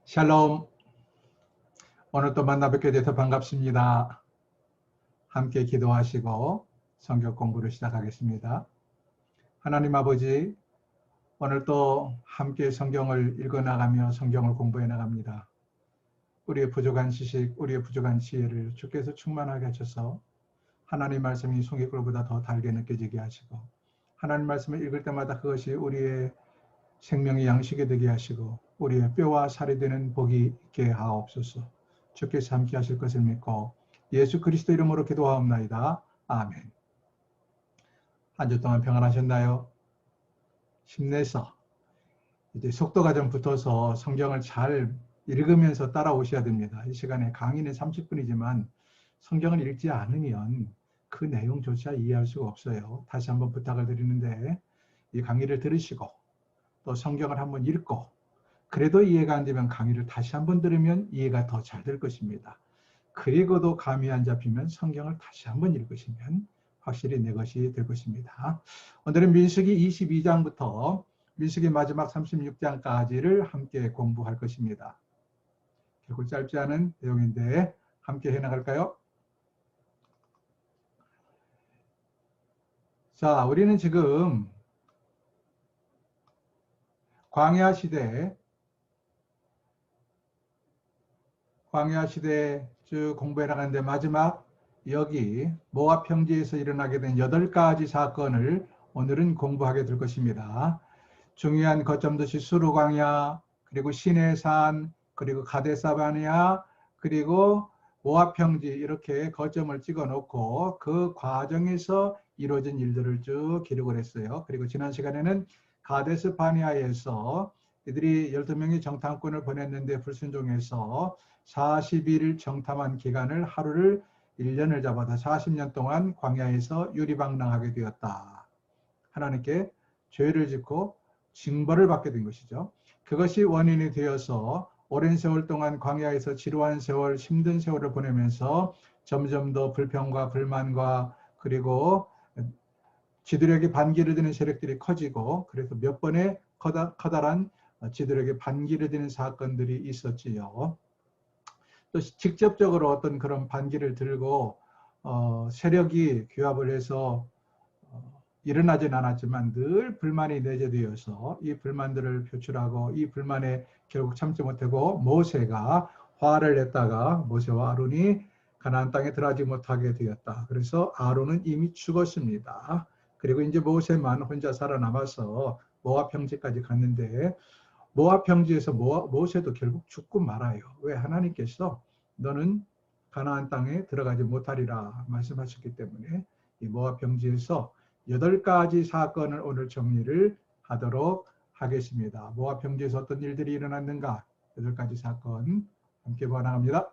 샬롬. 오늘 또 만나 뵙게 돼서 반갑습니다. 함께 기도하시고 성경 공부를 시작하겠습니다. 하나님 아버지, 오늘 또 함께 성경을 읽어나가며 성경을 공부해 나갑니다. 우리의 부족한 지식, 우리의 부족한 지혜를 주께서 충만하게 하셔서 하나님 말씀이 송이꿀보다 더 달게 느껴지게 하시고, 하나님 말씀을 읽을 때마다 그것이 우리의 생명의 양식이 되게 하시고 우리의 뼈와 살이 되는 복이 있게 하옵소서. 주께서 함께 하실 것을 믿고 예수 그리스도 이름으로 기도하옵나이다. 아멘. 한 주 동안 평안하셨나요? 힘내서 이제 속도가 좀 붙어서 성경을 잘 읽으면서 따라오셔야 됩니다. 이 시간에 강의는 30분이지만 성경을 읽지 않으면 그 내용조차 이해할 수가 없어요. 다시 한번 부탁을 드리는데, 이 강의를 들으시고 또 성경을 한번 읽고 그래도 이해가 안 되면 강의를 다시 한번 들으면 이해가 더 잘 될 것입니다. 그리고도 감이 안 잡히면 성경을 다시 한번 읽으시면 확실히 내 것이 될 것입니다. 오늘은 민수기 22장부터 민수기 마지막 36장까지를 함께 공부할 것입니다. 결코 짧지 않은 내용인데 함께 해나갈까요? 자, 우리는 지금 광야 시대 쭉 공부해 나가는데, 마지막 여기 모압 평지에서 일어나게 된 8가지 사건을 오늘은 공부하게 될 것입니다. 중요한 거점도시 수르 광야, 그리고 시내산, 그리고 가데사바니아, 그리고 모압 평지, 이렇게 거점을 찍어 놓고 그 과정에서 이루어진 일들을 쭉 기록을 했어요. 그리고 지난 시간에는 가데스 바니아에서 이들이 12명의 정탐꾼을 보냈는데 불순종해서 40일 정탐한 기간을 하루를 1년을 잡아서 40년 동안 광야에서 유리방랑하게 되었다. 하나님께 죄를 짓고 징벌을 받게 된 것이죠. 그것이 원인이 되어서 오랜 세월 동안 광야에서 지루한 세월, 힘든 세월을 보내면서 점점 더 불평과 불만과 그리고 지들에게 반기를 드는 세력들이 커지고, 그래서 몇 번의 커다란 지들에게 반기를 드는 사건들이 있었지요. 또 직접적으로 어떤 그런 반기를 들고 세력이 규합을 해서 일어나진 않았지만 늘 불만이 내재되어서 이 불만들을 표출하고 이 불만에 결국 참지 못하고 모세가 화를 냈다가 모세와 아론이 가나안 땅에 들어가지 못하게 되었다. 그래서 아론은 이미 죽었습니다. 그리고 이제 모세만 혼자 살아남아서 모압 평지까지 갔는데, 모압 평지에서 모세도 결국 죽고 말아요. 왜? 하나님께서 너는 가나안 땅에 들어가지 못하리라 말씀하셨기 때문에. 이 모압 평지에서 8가지 사건을 오늘 정리를 하도록 하겠습니다. 모압 평지에서 어떤 일들이 일어났는가, 8가지 사건 함께 보아나갑니다.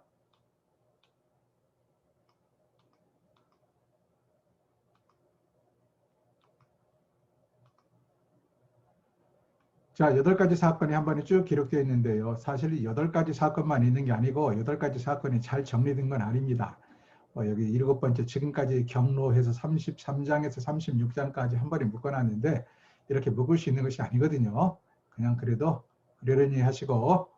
자, 8가지 사건이 한 번에 쭉 기록되어 있는데요. 사실 8가지 사건만 있는 게 아니고 8가지 사건이 잘 정리된 건 아닙니다. 여기 7번째, 지금까지 경로해서 33장에서 36장까지 한 번에 묶어놨는데 이렇게 묶을 수 있는 것이 아니거든요. 그냥 그래도 그러려니 하시고,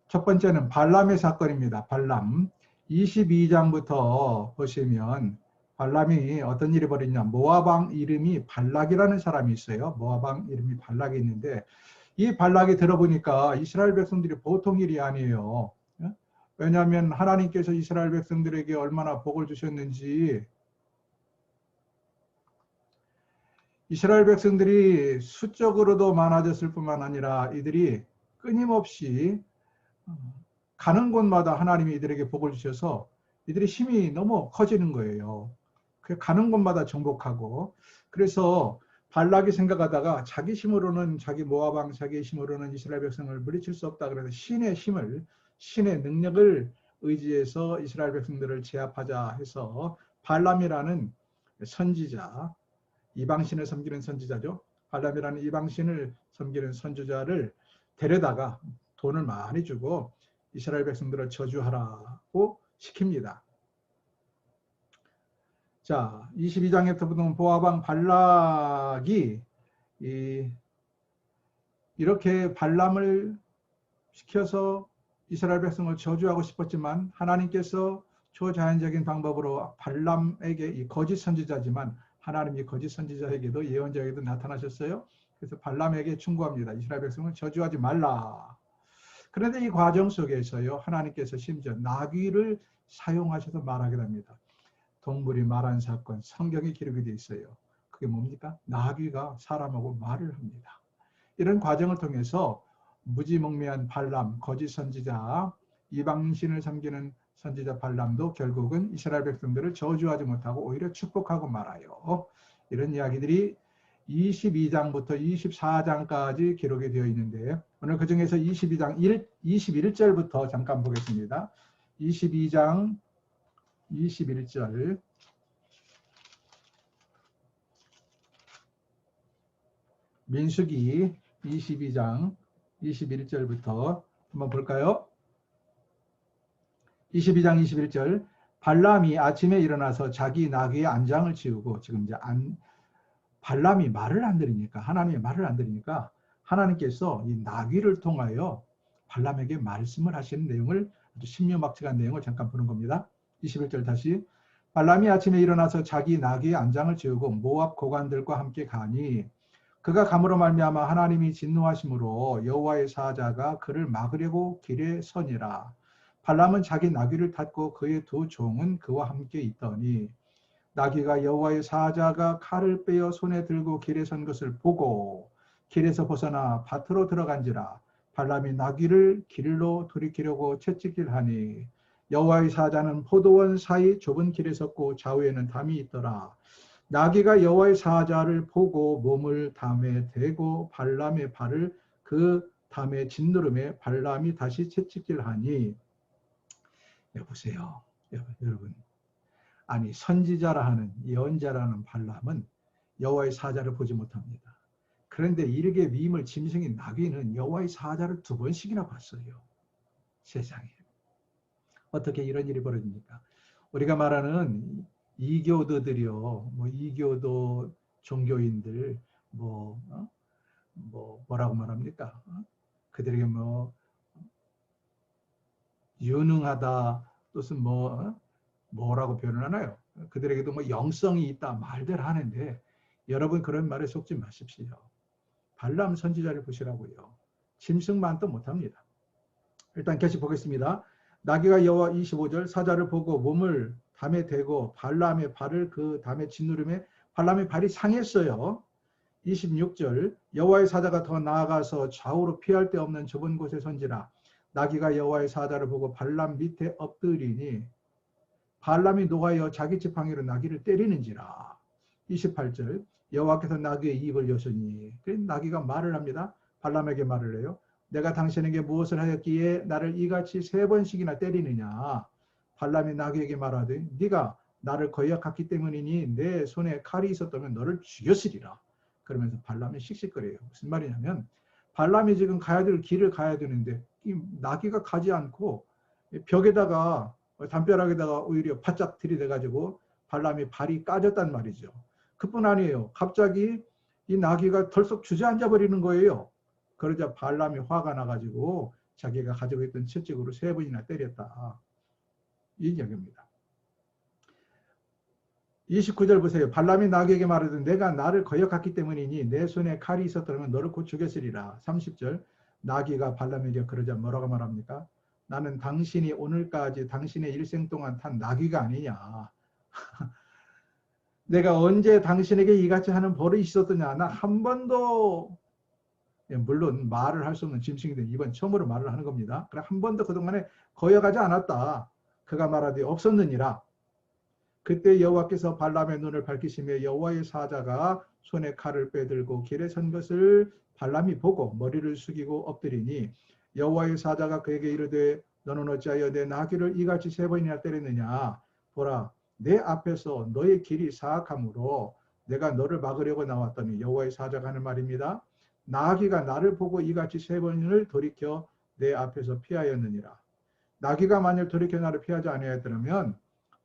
첫 번째는 발람의 사건입니다. 발람 22장부터 보시면 발람이 어떤 일이 벌어졌냐, 모압왕 이름이 발락이라는 사람이 있어요. 모압왕 이름이 발락이 있는데, 이 발락이 들어보니까 이스라엘 백성들이 보통 일이 아니에요. 왜냐하면 하나님께서 이스라엘 백성들에게 얼마나 복을 주셨는지, 이스라엘 백성들이 수적으로도 많아졌을 뿐만 아니라 이들이 끊임없이 가는 곳마다 하나님이 이들에게 복을 주셔서 이들의 힘이 너무 커지는 거예요. 가는 곳마다 정복하고, 그래서 발락이 생각하다가 자기 힘으로는, 자기 모압왕 자기의 힘으로는 이스라엘 백성을 물리칠 수 없다. 그래서 신의 힘을, 신의 능력을 의지해서 이스라엘 백성들을 제압하자 해서 발람이라는 선지자, 이방신을 섬기는 선지자죠. 발람이라는 이방신을 섬기는 선지자를 데려다가 돈을 많이 주고 이스라엘 백성들을 저주하라고 시킵니다. 자, 22장부터 보면 모압왕 발락이 이렇게 발람을 시켜서 이스라엘 백성을 저주하고 싶었지만 하나님께서 초자연적인 방법으로 발람에게, 이 거짓 선지자지만 하나님이 거짓 선지자에게도 예언자에게도 나타나셨어요. 그래서 발람에게 충고합니다. 이스라엘 백성을 저주하지 말라. 그런데 이 과정 속에서요, 하나님께서 심지어 나귀를 사용하셔서 말하게 됩니다. 동물이 말한 사건, 성경에 기록이 되어 있어요. 그게 뭡니까? 나귀가 사람하고 말을 합니다. 이런 과정을 통해서 무지몽매한 발람, 거짓 선지자, 이방신을 섬기는 선지자 발람도 결국은 이스라엘 백성들을 저주하지 못하고 오히려 축복하고 말아요. 이런 이야기들이 22장부터 24장까지 기록이 되어 있는데, 오늘 그 중에서 22장 21절부터 잠깐 보겠습니다. 22장 21절. 민수기 22장 21절부터 한번 볼까요? 22장 21절. 발람이 아침에 일어나서 자기 나귀의 안장을 치우고, 지금 이제 발람이 말을 안 들으니까, 하나님의 말을 안 들으니까 하나님께서 이 나귀를 통하여 발람에게 말씀을 하시는 내용을, 아주 신묘막측한 내용을 잠깐 보는 겁니다. 21절 다시. 발람이 아침에 일어나서 자기 나귀의 안장을 치우고 모압 고관들과 함께 가니 그가 감으로 말미암아 하나님이 진노하심으로 여호와의 사자가 그를 막으려고 길에 서니라. 발람은 자기 나귀를 탔고 그의 두 종은 그와 함께 있더니 나귀가 여호와의 사자가 칼을 빼어 손에 들고 길에 선 것을 보고 길에서 벗어나 밭으로 들어간지라. 발람이 나귀를 길로 돌이키려고 채찍질하니 여호와의 사자는 포도원 사이 좁은 길에 섰고 좌우에는 담이 있더라. 나귀가 여호와의 사자를 보고 몸을 담에 대고 발람의 발을 그 담에 짓누름에 발람이 다시 채찍질하니, 여보세요, 여러분. 아니, 선지자라 하는, 예언자라는 발람은 여호와의 사자를 보지 못합니다. 그런데 이르게 위임을 짐승인 나귀는 여호와의 사자를 2번씩이나 봤어요. 세상에. 어떻게 이런 일이 벌어집니까? 우리가 말하는 이교도들이요, 이교도 종교인들, 뭐라고 말합니까? 그들에게 유능하다, 뜻은 뭐라고 표현하나요? 그들에게도 영성이 있다 말들 하는데, 여러분 그런 말에 속지 마십시오. 발람 선지자를 보시라고요. 짐승만도 못합니다. 일단 계속 보겠습니다. 나귀가 여호와 25절 사자를 보고 몸을 담에 대고 발람의 발을 그 담에 짓누름에 발람의 발이 상했어요. 26절 여호와의 사자가 더 나아가서 좌우로 피할 데 없는 좁은 곳에 선지라. 나귀가 여호와의 사자를 보고 발람 밑에 엎드리니 발람이 노하여 자기 지팡이로 나귀를 때리는지라. 28절 여호와께서 나귀의 입을 여셨니. 나귀가 말을 합니다. 발람에게 말을 해요. 내가 당신에게 무엇을 하였기에 나를 이같이 3번씩이나 때리느냐. 발람이 나귀에게 말하되 네가 나를 거역했기 때문이니 내 손에 칼이 있었다면 너를 죽였으리라. 그러면서 발람이 씩씩거려요. 무슨 말이냐면 발람이 지금 가야 될 길을 가야 되는데 이 나귀가 가지 않고 벽에다가 담벼락에다가 오히려 바짝 들이대가지고 발람이 발이 까졌단 말이죠. 그뿐 아니에요. 갑자기 이 나귀가 덜썩 주저앉아 버리는 거예요. 그러자 발람이 화가 나가지고 자기가 가지고 있던 채찍으로 3번이나 때렸다. 이 이야기입니다. 29절 보세요. 발람이 나귀에게 말하되 내가 나를 거역했기 때문이니 내 손에 칼이 있었더라면 너를 곧 죽였으리라. 30절 나귀가 발람에게 그러자 뭐라고 말합니까? 나는 당신이 오늘까지 당신의 일생 동안 탄 나귀가 아니냐. 내가 언제 당신에게 이같이 하는 버릇이 있었더냐. 나 한 번도, 물론 말을 할 수 없는 짐승인데 이번 처음으로 말을 하는 겁니다. 그래 한 번도 그동안에 거역하지 않았다. 그가 말하되 없었느니라. 그때 여호와께서 발람의 눈을 밝히시며 여호와의 사자가 손에 칼을 빼들고 길에 선 것을 발람이 보고 머리를 숙이고 엎드리니 여호와의 사자가 그에게 이르되 너는 어찌하여 내 나귀를 이같이 3번이나 때렸느냐. 보라 내 앞에서 너의 길이 사악함으로 내가 너를 막으려고 나왔더니 여호와의 사자가 하는 말입니다. 나귀가 나를 보고 이같이 3번을 돌이켜 내 앞에서 피하였느니라. 나귀가 만일 돌이켜 나를 피하지 아니하였더라면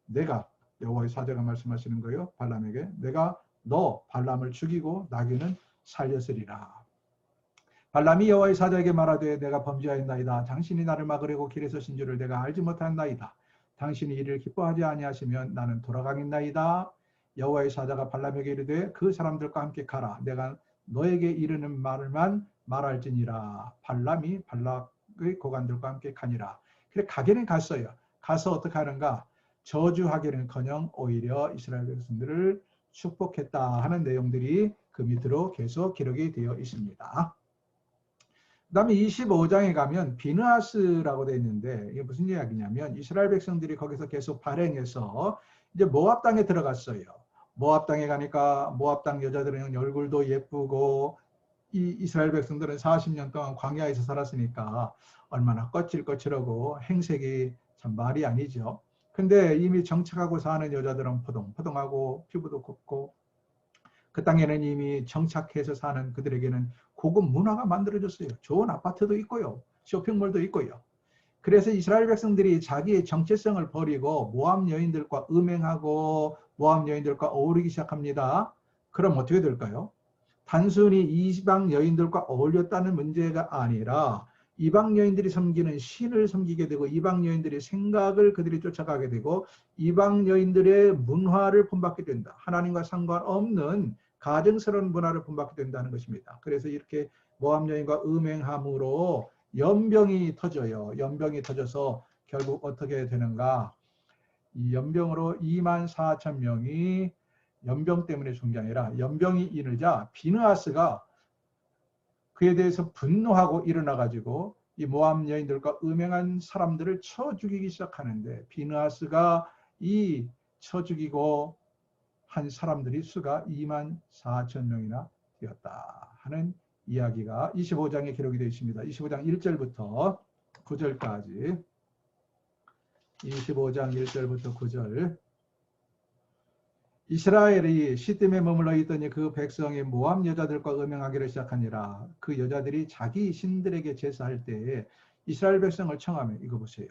내가, 여호와의 사자가 말씀하시는 거예요. 발람에게 내가 너 발람을 죽이고 나귀는 살렸으리라. 발람이 여호와의 사자에게 말하되 내가 범죄하였나이다. 당신이 나를 막으려고 길에 서신 줄을 내가 알지 못하였나이다. 당신이 이를 기뻐하지 아니하시면 나는 돌아가겠나이다. 여호와의 사자가 발람에게 이르되 그 사람들과 함께 가라. 내가 너에게 이르는 말만 말할지니라. 발람이 발락의 고관들과 함께 가니라. 그래 가기는 갔어요. 가서 어떻게 하는가? 저주하기는커녕 오히려 이스라엘 백성들을 축복했다 하는 내용들이 그 밑으로 계속 기록이 되어 있습니다. 그 다음에 25장에 가면 비느하스라고 되어 있는데 이게 무슨 이야기냐면 이스라엘 백성들이 거기서 계속 발행해서 이제 모압 땅에 들어갔어요. 모압 땅에 가니까 모압 땅 여자들은 얼굴도 예쁘고 이 이스라엘 백성들은 40년 동안 광야에서 살았으니까 얼마나 거칠거칠하고 행색이 참 말이 아니죠. 근데 이미 정착하고 사는 여자들은 포동포동하고 피부도 곱고 그 땅에는 이미 정착해서 사는 그들에게는 고급 문화가 만들어졌어요. 좋은 아파트도 있고요. 쇼핑몰도 있고요. 그래서 이스라엘 백성들이 자기의 정체성을 버리고 모압 여인들과 음행하고 모압 여인들과 어울리기 시작합니다. 그럼 어떻게 될까요? 단순히 이방 여인들과 어울렸다는 문제가 아니라 이방 여인들이 섬기는 신을 섬기게 되고 이방 여인들의 생각을 그들이 쫓아가게 되고 이방 여인들의 문화를 본받게 된다. 하나님과 상관없는 가증스러운 문화를 본받게 된다는 것입니다. 그래서 이렇게 모압 여인과 음행함으로 연병이 터져요. 연병이 터져서 결국 어떻게 되는가? 이 연병으로 24,000명이 연병 때문에 죽은 게 아니라 연병이 이르자 비느하스가 그에 대해서 분노하고 일어나가지고 이 모압 여인들과 음행한 사람들을 쳐 죽이기 시작하는데 비느하스가 이 쳐 죽이고 한 사람들이 수가 24,000명이나 되었다 하는 이야기가 25장에 기록이 되어 있습니다. 25장 1절부터 9절까지 25장 1절부터 9절 이스라엘이 시딤에 머물러 있더니 그 백성이 모압 여자들과 음행하기를 시작하니라. 그 여자들이 자기 신들에게 제사할 때에 이스라엘 백성을 청하며 이거 보세요.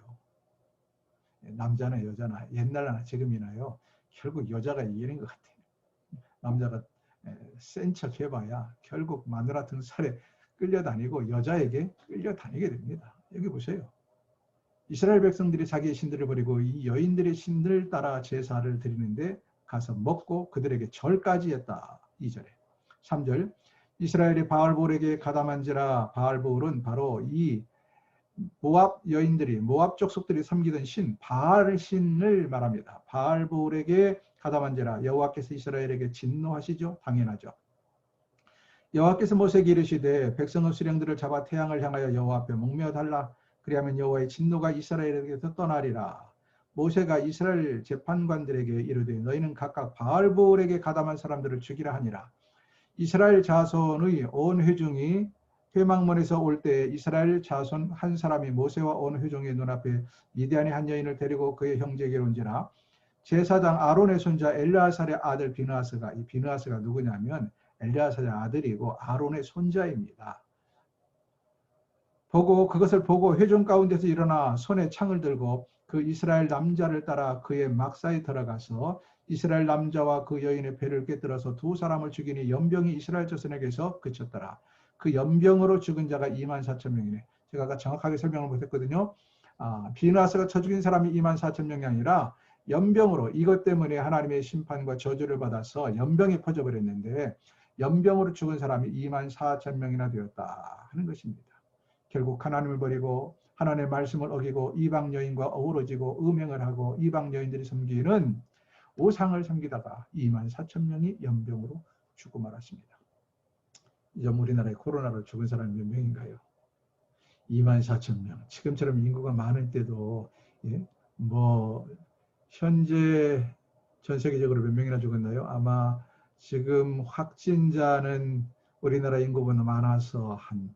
남자나 여자나 옛날나 지금이나요. 결국 여자가 이기는 것 같아요. 남자가 센 척 해봐야 결국 마누라 등살에 끌려다니고 여자에게 끌려다니게 됩니다. 여기 보세요. 이스라엘 백성들이 자기의 신들을 버리고 이 여인들의 신들을 따라 제사를 드리는데 가서 먹고 그들에게 절까지 했다. 2절에 3절 이스라엘이 바알볼에게 가담한지라. 바알볼은 바로 이 모압 여인들이 모압 족속들이 섬기던 신 바알 신을 말합니다. 바알볼에게 가담한지라. 여호와께서 이스라엘에게 진노하시죠. 당연하죠. 여호와께서 모세에게 이르시되 백성의 수령들을 잡아 태양을 향하여 여호와 앞에 목매어 달라. 그리하면 여호와의 진노가 이스라엘에게서 떠나리라. 모세가 이스라엘 재판관들에게 이르되 너희는 각각 바알볼에게 가담한 사람들을 죽이라 하니라. 이스라엘 자손의 온 회중이 회막문에서 올 때 이스라엘 자손 한 사람이 모세와 온 회중의 눈앞에 미디안의 한 여인을 데리고 그의 형제에게 온지라. 제사장 아론의 손자 엘르아살의 아들 비느하스가 이 비느하스가 누구냐면 엘르아살의 아들이고 아론의 손자입니다. 그것을 보고 회중 가운데서 일어나 손에 창을 들고 그 이스라엘 남자를 따라 그의 막사에 들어가서 이스라엘 남자와 그 여인의 배를 꿰뚫어서 두 사람을 죽이니 연병이 이스라엘 자손에게서 그쳤더라. 그 연병으로 죽은 자가 24,000명이네. 제가 아까 정확하게 설명을 못했거든요. 비느하스가 쳐 죽인 사람이 24,000명이 아니라 연병으로 이것 때문에 하나님의 심판과 저주를 받아서 연병이 퍼져버렸는데 연병으로 죽은 사람이 24,000명이나 되었다 하는 것입니다. 결국 하나님을 버리고 하나님의 말씀을 어기고 이방 여인과 어우러지고 음행을 하고 이방 여인들이 섬기는 우상을 섬기다가 24,000명이 연병으로 죽고 말았습니다. 요즘 우리나라에 코로나로 죽은 사람이 몇 명인가요? 24,000명. 지금처럼 인구가 많을 때도 현재 전 세계적으로 몇 명이나 죽었나요? 아마 지금 확진자는 우리나라 인구보다 많아서 한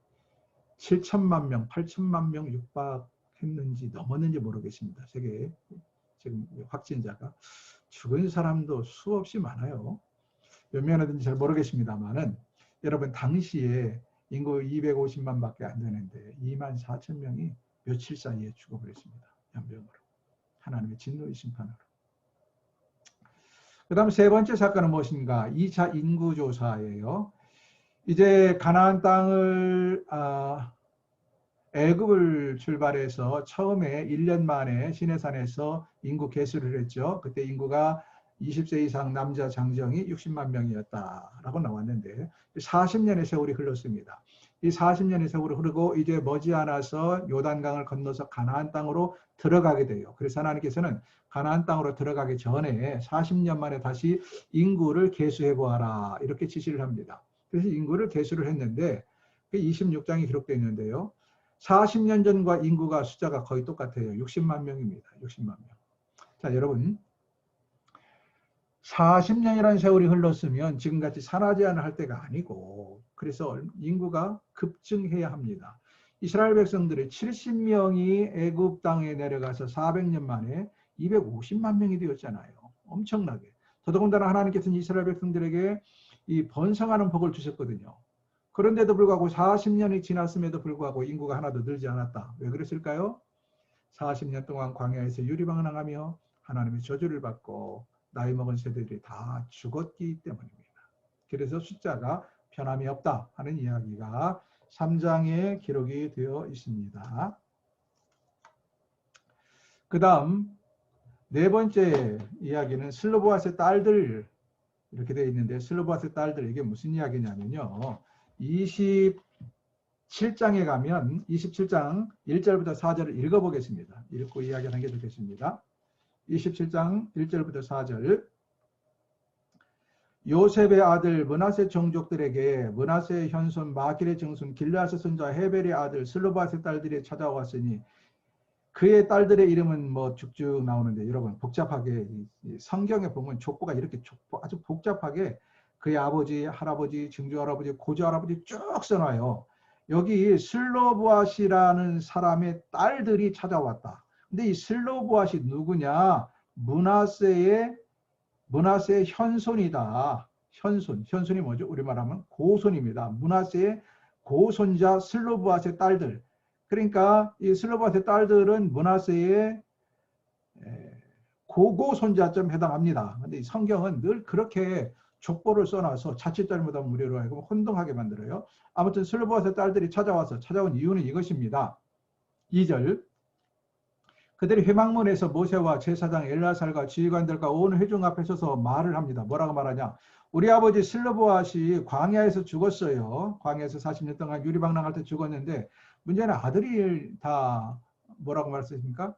7천만 명, 8천만 명 육박했는지 넘었는지 모르겠습니다. 세계 지금 확진자가 죽은 사람도 수없이 많아요. 몇 명이나 되는지 잘 모르겠습니다만은 여러분 당시에 인구 250만 밖에 안 되는데 24,000명이 며칠 사이에 죽어버렸습니다. 연병으로. 하나님의 진노의 심판으로. 그 다음 세 번째 사건은 무엇인가? 2차 인구조사예요. 이제 가나안 땅을 애굽을 출발해서 처음에 1년 만에 시내산에서 인구 개수를 했죠. 그때 인구가 20세 이상 남자 장정이 60만 명이었다라고 나왔는데 40년의 세월이 흘렀습니다. 이 40년의 세월이 흐르고 이제 머지않아서 요단강을 건너서 가나안 땅으로 들어가게 돼요. 그래서 하나님께서는 가나안 땅으로 들어가기 전에 40년 만에 다시 인구를 계수해 보아라 이렇게 지시를 합니다. 그래서 인구를 계수를 했는데 26장이 기록되어 있는데요. 40년 전과 인구가 숫자가 거의 똑같아요. 60만 명입니다. 60만 명. 자, 여러분 40년이라는 세월이 흘렀으면 지금같이 산하 제한을 할 때가 아니고 그래서 인구가 급증해야 합니다. 이스라엘 백성들이 70명이 애굽 땅에 내려가서 400년 만에 250만 명이 되었잖아요. 엄청나게. 더더군다나 하나님께서는 이스라엘 백성들에게 이 번성하는 복을 주셨거든요. 그런데도 불구하고 40년이 지났음에도 불구하고 인구가 하나도 늘지 않았다. 왜 그랬을까요? 40년 동안 광야에서 유리방랑하며 하나님의 저주를 받고 나이 먹은 세대들이 다 죽었기 때문입니다. 그래서 숫자가 변함이 없다 하는 이야기가 3장에 기록이 되어 있습니다. 그 다음 네 번째 이야기는 슬로보앗의 딸들 이렇게 되어 있는데 슬로보앗의 딸들 이게 무슨 이야기냐면요. 27장에 가면 27장 1절부터 4절을 읽어보겠습니다. 읽고 이야기하는 게 좋겠습니다. 27장 1절부터 4절 요셉의 아들 므낫세 종족들에게 므낫세의 현손 마길의 증손 길르앗의 손자 헤벨의 아들 슬로바스의 딸들이 찾아왔으니 그의 딸들의 이름은 뭐 쭉쭉 나오는데 여러분 복잡하게 성경에 보면 족보가 이렇게 아주 복잡하게 그의 아버지, 할아버지, 증조할아버지, 고조할아버지 쭉 써놔요. 여기 슬로보앗이라는 사람의 딸들이 찾아왔다. 근데 이 슬로보앗이 누구냐? 므낫세의 현손이다. 현손이 뭐죠? 우리말하면 고손입니다. 므낫세의 고손자 슬로보앗의 딸들. 그러니까 이 슬로보앗의 딸들은 므낫세의 고고손자쯤 해당합니다. 근데 이 성경은 늘 그렇게 족보를 써놔서 자칫 잘못하면 무료로 하고 혼동하게 만들어요. 아무튼 슬로보앗의 딸들이 찾아온 이유는 이것입니다. 2절 그들이 회막문에서 모세와 제사장 엘라살과 지휘관들과 온 회중 앞에 서서 말을 합니다. 뭐라고 말하냐? 우리 아버지 슬로보앗이 광야에서 죽었어요. 광야에서 40년 동안 유리방랑할 때 죽었는데 문제는 아들이 다 뭐라고 말씀하십니까?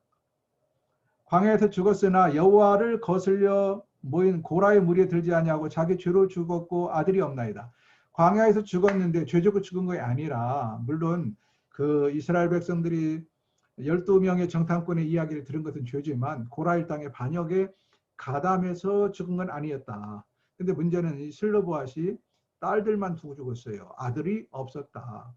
광야에서 죽었으나 여호와를 거슬려 모인 고라의 무리에 들지 아니하고 자기 죄로 죽었고 아들이 없나이다. 광야에서 죽었는데 죄 짓고 죽은 것이 아니라 물론 그 이스라엘 백성들이 12명의 정탐꾼의 이야기를 들은 것은 죄지만 고라일 땅의 반역에 가담해서 죽은 건 아니었다. 근데 문제는 이 슬로보앗이 딸들만 두고 죽었어요. 아들이 없었다.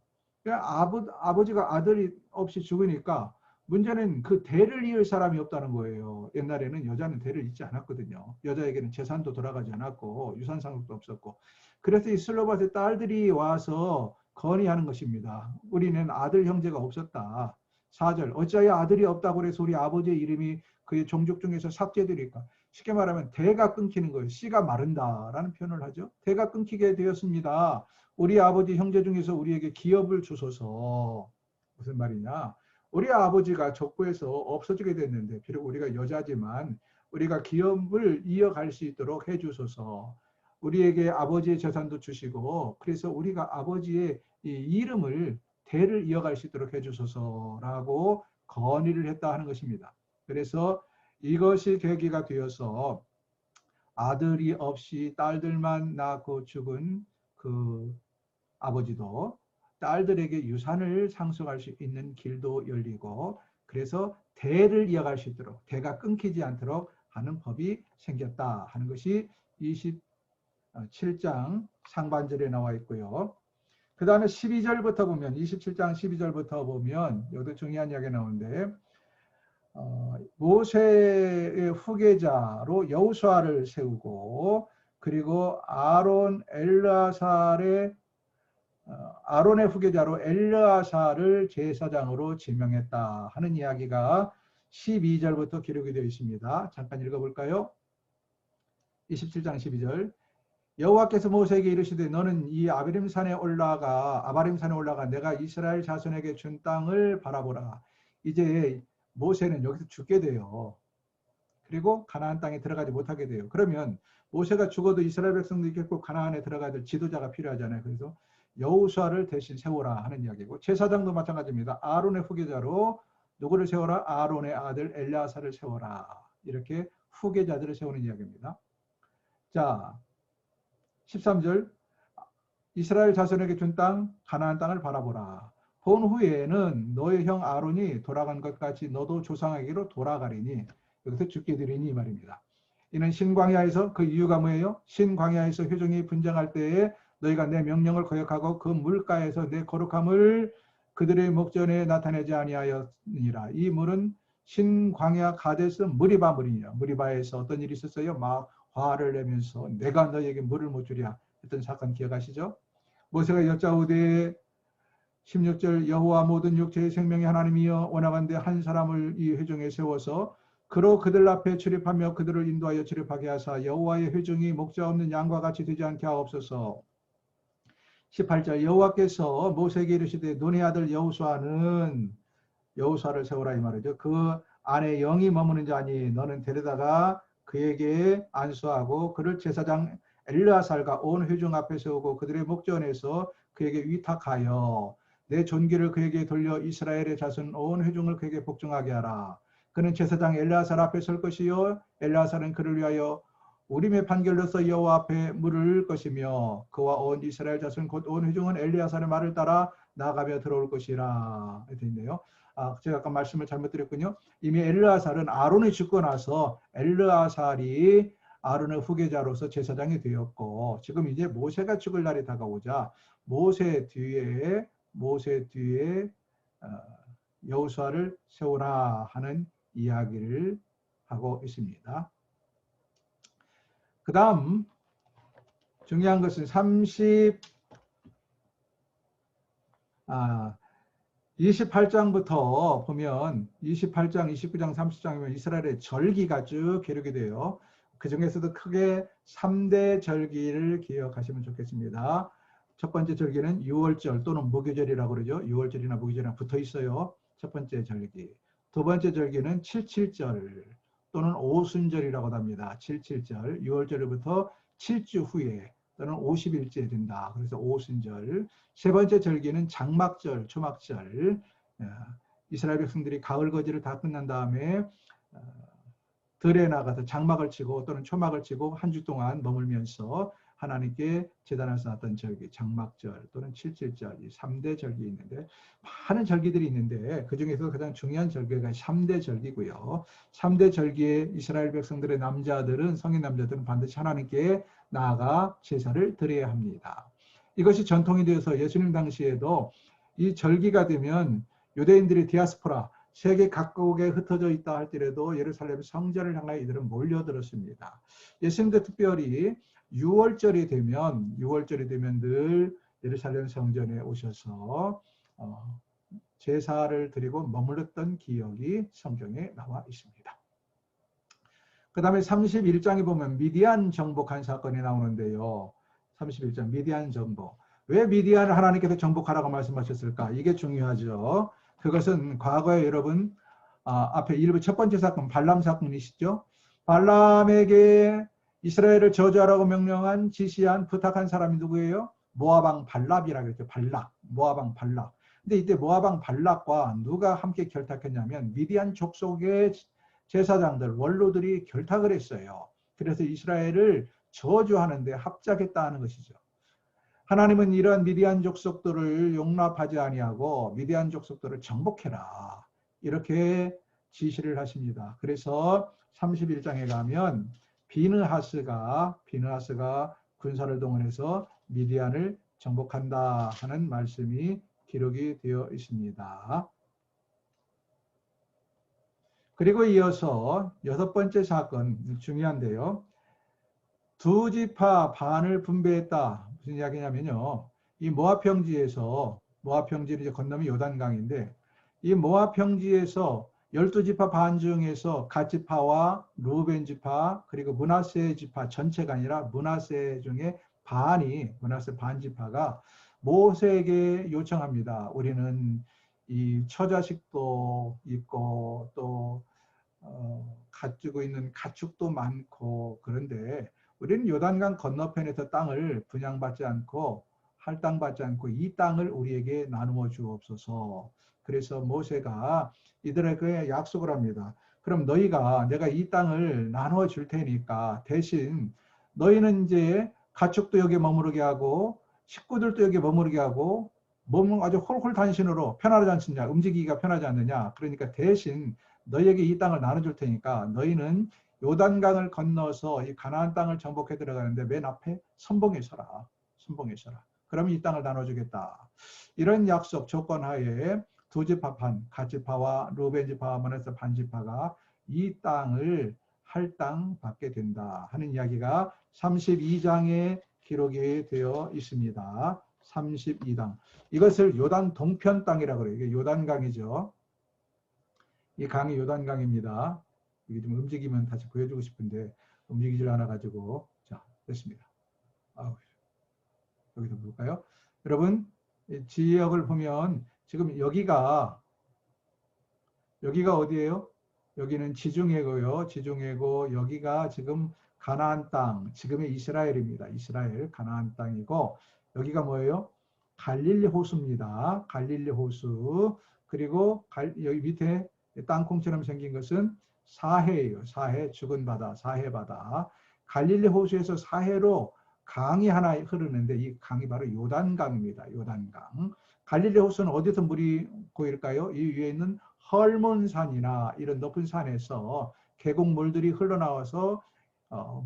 아버지가 아들이 없이 죽으니까 문제는 그 대를 이을 사람이 없다는 거예요. 옛날에는 여자는 대를 잇지 않았거든요. 여자에게는 재산도 돌아가지 않았고 유산 상속도 없었고. 그래서 이 슬로바스의 딸들이 와서 건의하는 것입니다. 우리는 아들 형제가 없었다. 4절 어찌하여 아들이 없다고 해서 우리 아버지의 이름이 그의 종족 중에서 삭제되리까. 쉽게 말하면 대가 끊기는 거예요. 씨가 마른다라는 표현을 하죠. 대가 끊기게 되었습니다. 우리 아버지 형제 중에서 우리에게 기업을 주소서. 무슨 말이냐. 우리 아버지가 족보에서 없어지게 됐는데 비록 우리가 여자지만 우리가 기업을 이어갈 수 있도록 해주소서. 우리에게 아버지의 재산도 주시고 그래서 우리가 아버지의 이 이름을 대를 이어갈 수 있도록 해주소서라고 건의를 했다 하는 것입니다. 그래서 이것이 계기가 되어서 아들이 없이 딸들만 낳고 죽은 그 아버지도 딸들에게 유산을 상속할 수 있는 길도 열리고 그래서 대를 이어갈 수 있도록 대가 끊기지 않도록 하는 법이 생겼다 하는 것이 27장 상반절에 나와 있고요. 그 다음에 12절부터 보면 27장 12절부터 보면 여기도 중요한 이야기가 나오는데 모세의 후계자로 여호수아를 세우고 그리고 아론의 후계자로 엘르아사를 제사장으로 지명했다 하는 이야기가 12절부터 기록이 되어 있습니다. 잠깐 읽어볼까요? 27장 12절 여호와께서 모세에게 이르시되 너는 이 아바림 산에 올라가 내가 이스라엘 자손에게 준 땅을 바라보라. 이제 모세는 여기서 죽게 돼요. 그리고 가나안 땅에 들어가지 못하게 돼요. 그러면 모세가 죽어도 이스라엘 백성들이 결국 가나안에 들어가야 될 지도자가 필요하잖아요. 그래서 여호수아를 대신 세워라 하는 이야기고, 제사장도 마찬가지입니다. 아론의 후계자로 누구를 세워라? 아론의 아들 엘르아사를 세워라. 이렇게 후계자들을 세우는 이야기입니다. 자, 13절 이스라엘 자손에게 준 땅 가나안 땅을 바라보라. 본 후에는 너의 형 아론이 돌아간 것 같이 너도 조상에게로 돌아가리니, 여기서 죽게 되리니 이 말입니다. 이는 신광야에서, 그 이유가 뭐예요? 신광야에서 회중이 분쟁할 때에 너희가 내 명령을 거역하고 그 물가에서 내 거룩함을 그들의 목전에 나타내지 아니하였느니라. 이 물은 신광야 가데스 무리바 물이니라. 무리바에서 어떤 일이 있었어요? 막 화를 내면서 내가 너에게 물을 못 주랴 했던 사건 기억하시죠? 모세가 여짜오되 16절 여호와 모든 육체의 생명의 하나님이여 원하건대 한 사람을 이 회중에 세워서 그로 그들 앞에 출입하며 그들을 인도하여 출입하게 하사 여호와의 회중이 목자 없는 양과 같이 되지 않게 하옵소서. 18절 여호와께서 모세에게 이르시되 눈의 아들 여호수아를 세우라 이 말이죠. 그 안에 영이 머무는 자니 너는 데려다가 그에게 안수하고 그를 제사장 엘르아살과 온 회중 앞에 세우고 그들의 목전에서 그에게 위탁하여 내 존귀를 그에게 돌려 이스라엘의 자손 온 회중을 그에게 복종하게 하라. 그는 제사장 엘르아살 앞에 설 것이요 엘르아살은 그를 위하여 우림의 판결로서 여호와 앞에 물을 것이며 그와 온 이스라엘 자손 곧 온 회중은 엘르아살의 말을 따라 나가며 들어올 것이라. 이렇게 있네요. 제가 아까 말씀을 잘못드렸군요. 이미 엘르아살은 아론이 죽고 나서 엘르아살이 아론의 후계자로서 제사장이 되었고, 지금 이제 모세가 죽을 날이 다가오자 모세 뒤에 여호수아를 세우라 하는 이야기를 하고 있습니다. 그 다음 중요한 것은 28장부터 보면 28장, 29장, 30장이면 이스라엘의 절기가 쭉 기록이 돼요. 그 중에서도 크게 3대 절기를 기억하시면 좋겠습니다. 첫 번째 절기는 6월절 또는 무교절이라고 그러죠. 6월절이나 무교절이랑 붙어 있어요. 첫 번째 절기. 두 번째 절기는 77절 또는 오순절이라고 합니다. 77절, 6월절부터 7주 후에 또는 50일째 된다. 그래서 오순절. 세 번째 절기는 장막절, 초막절. 이스라엘 백성들이 가을 거지를 다 끝난 다음에 들에 나가서 장막을 치고 또는 초막을 치고 한 주 동안 머물면서 하나님께 제단을 쌓았던 절기, 장막절 또는 77절, 이 3대 절기 있는데, 많은 절기들이 있는데 그 중에서 가장 중요한 절기가 3대 절기고요. 3대 절기에 이스라엘 백성들의 남자들은, 성인 남자들은 반드시 하나님께 나아가 제사를 드려야 합니다. 이것이 전통이 되어서 예수님 당시에도 이 절기가 되면 유대인들이 디아스포라, 세계 각국에 흩어져 있다 할지라도 예루살렘 성전을 향하여 이들은 몰려들었습니다. 예수님도 특별히 6월절이 되면 늘 예루살렘 성전에 오셔서 제사를 드리고 머물렀던 기억이 성경에 나와 있습니다. 그 다음에 31장에 보면 미디안 정복한 사건이 나오는데요. 31장 미디안 정복. 왜 미디안을 하나님께서 정복하라고 말씀하셨을까? 이게 중요하죠. 그것은 과거에 여러분 앞에 일부 첫 번째 사건 발람 사건이시죠. 발람에게 이스라엘을 저주하라고 명령한, 지시한, 부탁한 사람이 누구예요? 모압왕 발락이라고 했죠. 모압왕 발락. 근데 이때 모압왕 발락과 누가 함께 결탁했냐면 미디안 족속의 제사장들, 원로들이 결탁을 했어요. 그래서 이스라엘을 저주하는데 합작했다는 것이죠. 하나님은 이러한 미디안 족속들을 용납하지 아니하고 미디안 족속들을 정복해라, 이렇게 지시를 하십니다. 그래서 31장에 가면 비느하스가 군사를 동원해서 미디안을 정복한다 하는 말씀이 기록이 되어 있습니다. 그리고 이어서 여섯 번째 사건, 중요한데요. 두 지파 반을 분배했다. 무슨 이야기냐면요. 이 모압 평지를 이제 건너면 요단강인데, 이 모압 평지에서 12지파 반 중에서 갓지파와 루벤 지파 그리고 므낫세 지파 전체가 아니라 므낫세 중에 므낫세 반 지파가 모세에게 요청합니다. 우리는 이 처자식도 있고 또 가지고 있는 가축도 많고 그런데 우리는 요단강 건너편에서 땅을 분양받지 않고 할당받지 않고 이 땅을 우리에게 나누어 주옵소서. 그래서 모세가 이들에게 약속을 합니다. 그럼 내가 이 땅을 나누어 줄 테니까 대신 너희는 이제 가축도 여기 머무르게 하고 식구들도 여기 머무르게 하고 몸은 아주 홀홀단신으로 편하지 않느냐, 움직이기가 편하지 않느냐. 그러니까 대신 너희에게 이 땅을 나눠줄 테니까 너희는 요단강을 건너서 이 가나안 땅을 정복해 들어가는데 맨 앞에 선봉에 서라. 선봉에 서라. 그러면 이 땅을 나눠주겠다. 이런 약속 조건 하에 두 지파 반, 갓지파와 루벤 지파와 므낫세 반 지파가 이 땅을 할당 받게 된다 하는 이야기가 32장에 기록이 되어 있습니다. 32장. 이것을 요단 동편 땅이라고 그래요. 이게 요단강이죠. 이 강이 요단강입니다. 이게 좀 움직이면 다시 보여주고 싶은데 움직이질 않아가지고 자 됐습니다. 여기서 볼까요? 여러분 지역을 보면 지금 여기가 어디예요? 여기는 지중해고요. 지중해고 여기가 지금 가나안 땅, 지금의 이스라엘입니다. 이스라엘 가나안 땅이고 여기가 뭐예요? 갈릴리 호수입니다. 갈릴리 호수. 그리고 여기 밑에 땅콩처럼 생긴 것은 사해예요. 사해, 죽은 바다, 사해 바다. 갈릴리 호수에서 사해로 강이 하나 흐르는데 이 강이 바로 요단강입니다. 요단강. 갈릴리 호수는 어디서 물이 고일까요? 이 위에 있는 헐몬산이나 이런 높은 산에서 계곡물들이 흘러나와서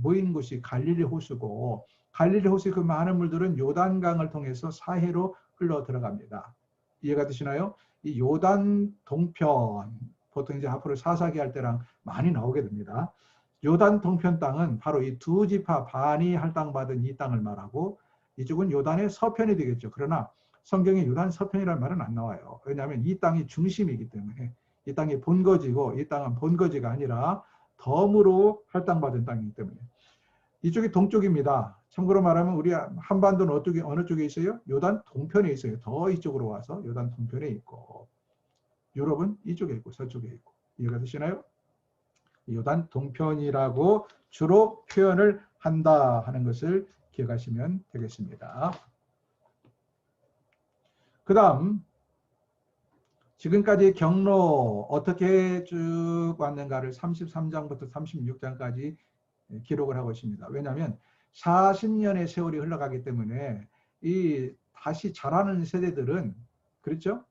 모인 곳이 갈릴리 호수고 갈릴리 호수의 그 많은 물들은 요단강을 통해서 사해로 흘러 들어갑니다. 이해가 되시나요? 이 요단 동편 보통 이제 앞으로 사사기 할 때랑 많이 나오게 됩니다. 요단 동편 땅은 바로 이 두 지파 반이 할당받은 이 땅을 말하고 이쪽은 요단의 서편이 되겠죠. 그러나 성경에 요단 서편이라는 말은 안 나와요. 왜냐하면 이 땅이 중심이기 때문에 이 땅이 본거지고 이 땅은 본거지가 아니라 덤으로 할당받은 땅이기 때문에 이쪽이 동쪽입니다. 참고로 말하면 우리 한반도는 어느 쪽에 있어요? 요단 동편에 있어요. 더 이쪽으로 와서 요단 동편에 있고 유럽은 이쪽에 있고 서쪽에 있고 이해가 되시나요? 요단 동편이라고 주로 표현을 한다 하는 것을 기억하시면 되겠습니다. 그 다음 지금까지 경로 어떻게 쭉 왔는가를 33장부터 36장까지 기록을 하고 있습니다. 왜냐하면 40년의 세월이 흘러가기 때문에 이 다시 자라는 세대들은 그렇죠?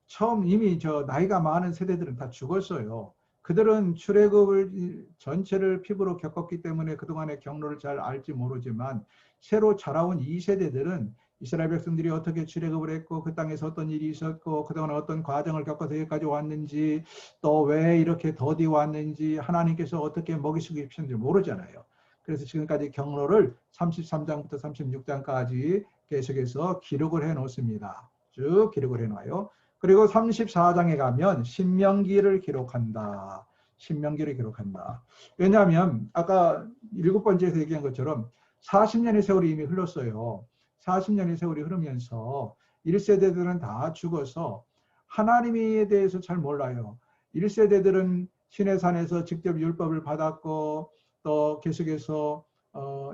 처음 이미 나이가 많은 세대들은 다 죽었어요. 그들은 출애굽을 전체를 피부로 겪었기 때문에 그동안의 경로를 잘 알지 모르지만 새로 자라온 이 세대들은 이스라엘 백성들이 어떻게 출애굽을 했고 그 땅에서 어떤 일이 있었고 그동안 어떤 과정을 겪어서 여기까지 왔는지 또 왜 이렇게 더디 왔는지 하나님께서 어떻게 먹이시고 입히셨는지 모르잖아요. 그래서 지금까지 경로를 33장부터 36장까지 계속해서 기록을 해 놓습니다. 쭉 기록을 해 놔요. 그리고 34장에 가면 신명기를 기록한다. 신명기를 기록한다. 왜냐하면 아까 7번째에서 얘기한 것처럼 40년의 세월이 이미 흘렀어요. 40년의 세월이 흐르면서 1세대들은 다 죽어서 하나님에 대해서 잘 몰라요. 1세대들은 시내산에서 직접 율법을 받았고 또 계속해서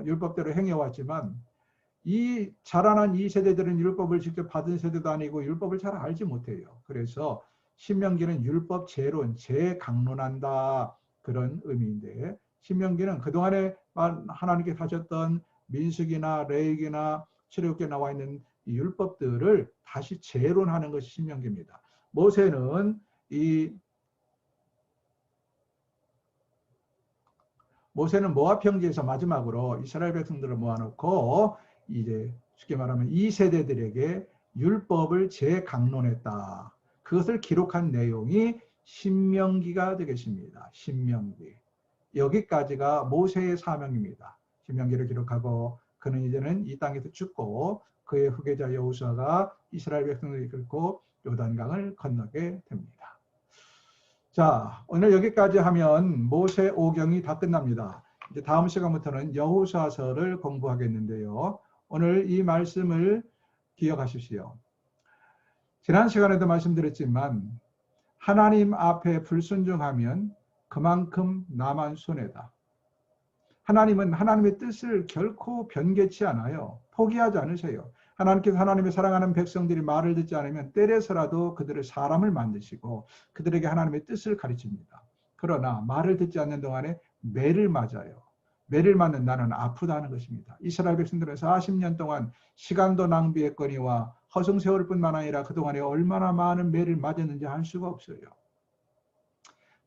율법대로 행해왔지만 이 자라난 이 세대들은 율법을 직접 받은 세대도 아니고 율법을 잘 알지 못해요. 그래서 신명기는 율법 재론, 재강론한다 그런 의미인데 신명기는 그동안에 하나님께 하셨던 민수기나 레위기나 출애굽기에 나와 있는 이 율법들을 다시 재론하는 것이 신명기입니다. 모세는 모압 평지에서 마지막으로 이스라엘 백성들을 모아놓고 이제 쉽게 말하면 이 세대들에게 율법을 재강론했다. 그것을 기록한 내용이 신명기가 되겠습니다. 신명기. 여기까지가 모세의 사명입니다. 신명기를 기록하고 그는 이제는 이 땅에서 죽고 그의 후계자 여호수아가 이스라엘 백성들을 이끌고 요단강을 건너게 됩니다. 자, 오늘 여기까지 하면 모세 오경이 다 끝납니다. 이제 다음 시간부터는 여호수아서를 공부하겠는데요. 오늘 이 말씀을 기억하십시오. 지난 시간에도 말씀드렸지만 하나님 앞에 불순종하면 그만큼 나만 손해다. 하나님은 하나님의 뜻을 결코 변개치 않아요. 포기하지 않으세요. 하나님께서 하나님의 사랑하는 백성들이 말을 듣지 않으면 때려서라도 그들을 사람을 만드시고 그들에게 하나님의 뜻을 가르칩니다. 그러나 말을 듣지 않는 동안에 매를 맞아요. 매를 맞는 나는 아프다는 것입니다. 이스라엘 백성들은 40년 동안 시간도 낭비했거니와 허송세월 뿐만 아니라 그동안에 얼마나 많은 매를 맞았는지 알 수가 없어요.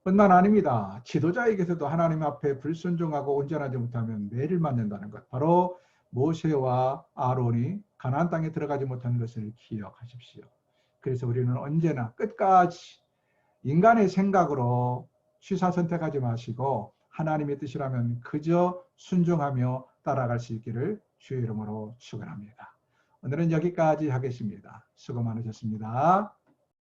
뿐만 아닙니다. 지도자에게서도 하나님 앞에 불순종하고 온전하지 못하면 매를 맞는다는 것. 바로 모세와 아론이 가나안 땅에 들어가지 못한 것을 기억하십시오. 그래서 우리는 언제나 끝까지 인간의 생각으로 취사 선택하지 마시고 하나님의 뜻이라면 그저 순종하며 따라갈 수 있기를 주의 이름으로 축원합니다. 오늘은 여기까지 하겠습니다. 수고 많으셨습니다.